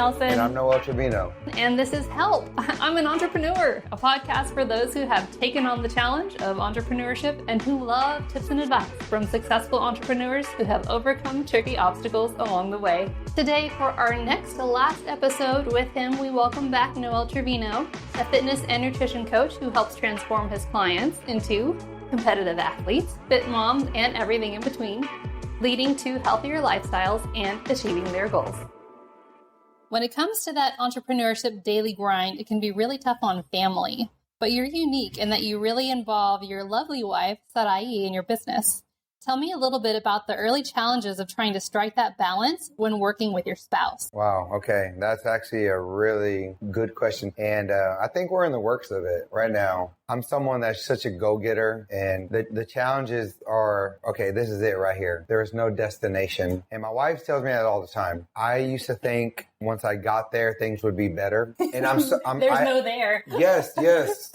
Nelson. And I'm Noel Trevino. And this is Help. I'm an Entrepreneur, a podcast for those who have taken on the challenge of entrepreneurship and who love tips and advice from successful entrepreneurs who have overcome tricky obstacles along the way. Today, for our next to last episode with him, we welcome back Noel Trevino, a fitness and nutrition coach who helps transform his clients into competitive athletes, fit moms, and everything in between, leading to healthier lifestyles and achieving their goals. When it comes to that entrepreneurship daily grind, it can be really tough on family, but you're unique in that you really involve your lovely wife, Sarai, in your business. Tell me a little bit about the early challenges of trying to strike that balance when working with your spouse. Wow. Okay. That's actually a really good question. And I think we're in the works of it right now. I'm someone that's such a go-getter, and the challenges are, okay, this is it right here. There is no destination. And my wife tells me that all the time. I used to think once I got there, things would be better. And there's no there. Yes.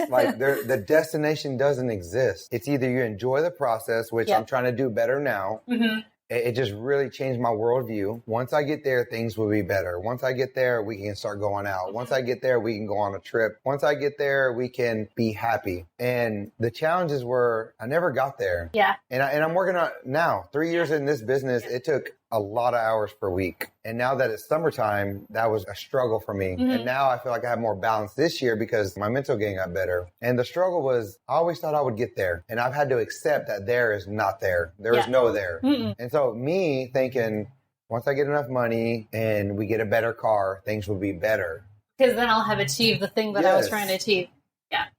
Like the destination doesn't exist. It's either you enjoy the process, which I'm trying to do better now. Mm-hmm. It just really changed my worldview. Once I get there, things will be better. Once I get there, we can start going out. Once I get there, we can go on a trip. Once I get there, we can be happy. And the challenges were, I never got there. Yeah. And I'm working on now, 3 years in this business. It took a lot of hours per week. And now that it's summertime, that was a struggle for me. Mm-hmm. And now I feel like I have more balance this year because my mental game got better. And the struggle was, I always thought I would get there. And I've had to accept that there is not there. There is no there. Mm-mm. And so me thinking, once I get enough money and we get a better car, things will be better. Because then I'll have achieved the thing that I was trying to achieve.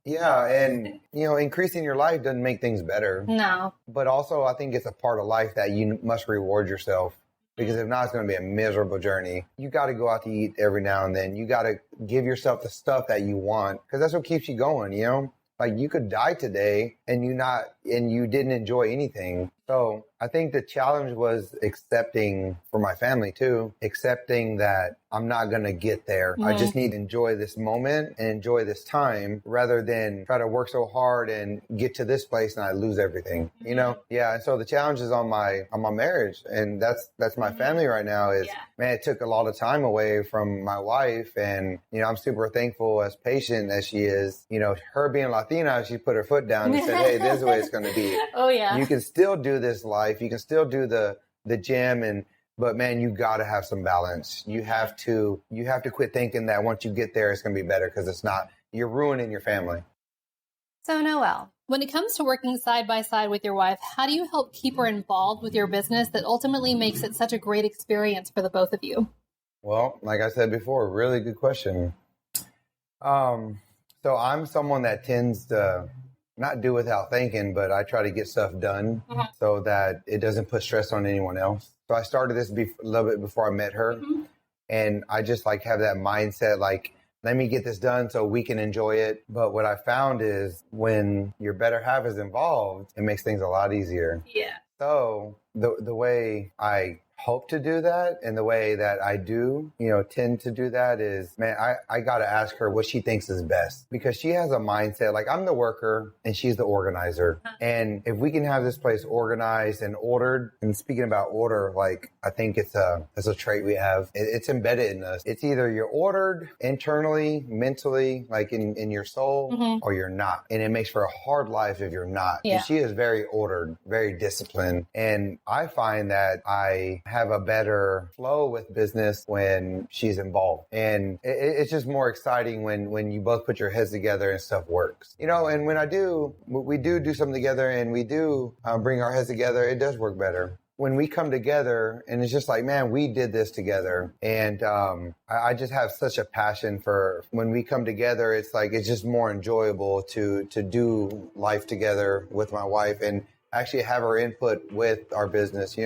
Yeah. And, increasing your life doesn't make things better. No. But also, I think it's a part of life that you must reward yourself. Because if not, it's going to be a miserable journey. You got to go out to eat every now and then. You got to give yourself the stuff that you want. Because that's what keeps you going, Like you could die today and you didn't enjoy anything. So I think the challenge was accepting, for my family too, accepting that I'm not going to get there. Mm-hmm. I just need to enjoy this moment and enjoy this time rather than try to work so hard and get to this place and I lose everything, Yeah. And so the challenge is on my marriage, and that's my family right now is, man, it took a lot of time away from my wife, and, I'm super thankful, as patient as she is, her being Latina, she put her foot down and said, hey, this is the way it's going to be. Oh yeah. You can still do this life. You can still do the gym but man, you got to have some balance. You have to quit thinking that once you get there, it's going to be better, because it's not. You're ruining your family. So Noel, when it comes to working side by side with your wife, how do you help keep her involved with your business that ultimately makes it such a great experience for the both of you? Well, like I said before, really good question. So I'm someone that tends to not do without thinking, but I try to get stuff done so that it doesn't put stress on anyone else. So I started this a little bit before I met her. And I just have that mindset, let me get this done so we can enjoy it. But what I found is when your better half is involved, it makes things a lot easier. Yeah. So the way I hope to do that, and the way that I do, tend to do that is, man, I got to ask her what she thinks is best, because she has a mindset, I'm the worker and she's the organizer. And if we can have this place organized and ordered, and speaking about order, I think it's a trait we have. It's embedded in us. It's either you're ordered internally, mentally, in your soul, or you're not. And it makes for a hard life if you're not. Yeah. And she is very ordered, very disciplined. And I find that I have a better flow with business when she's involved. And it's just more exciting when you both put your heads together and stuff works. And when we do something together and we do bring our heads together, it does work better. When we come together and it's just man, we did this together. And I just have such a passion for when we come together. It's it's just more enjoyable to do life together with my wife and actually have her input with our business,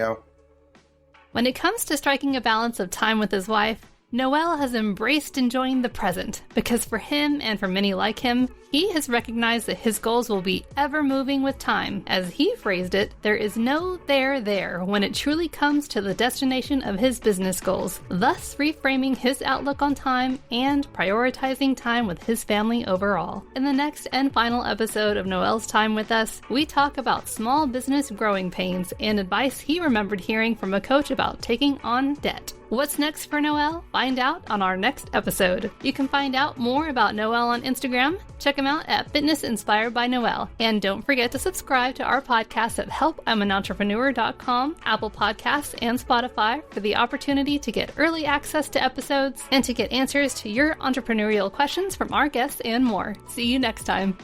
When it comes to striking a balance of time with his wife, Noel has embraced enjoying the present because for him and for many like him, he has recognized that his goals will be ever moving with time. As he phrased it, there is no there when it truly comes to the destination of his business goals, thus reframing his outlook on time and prioritizing time with his family overall. In the next and final episode of Noel's Time with Us, we talk about small business growing pains and advice he remembered hearing from a coach about taking on debt. What's next for Noel? Find out on our next episode. You can find out more about Noel on Instagram. Check him out at Fitness Inspired by Noel. And don't forget to subscribe to our podcast at helpi'manentrepreneur.com, Apple Podcasts, and Spotify for the opportunity to get early access to episodes and to get answers to your entrepreneurial questions from our guests and more. See you next time.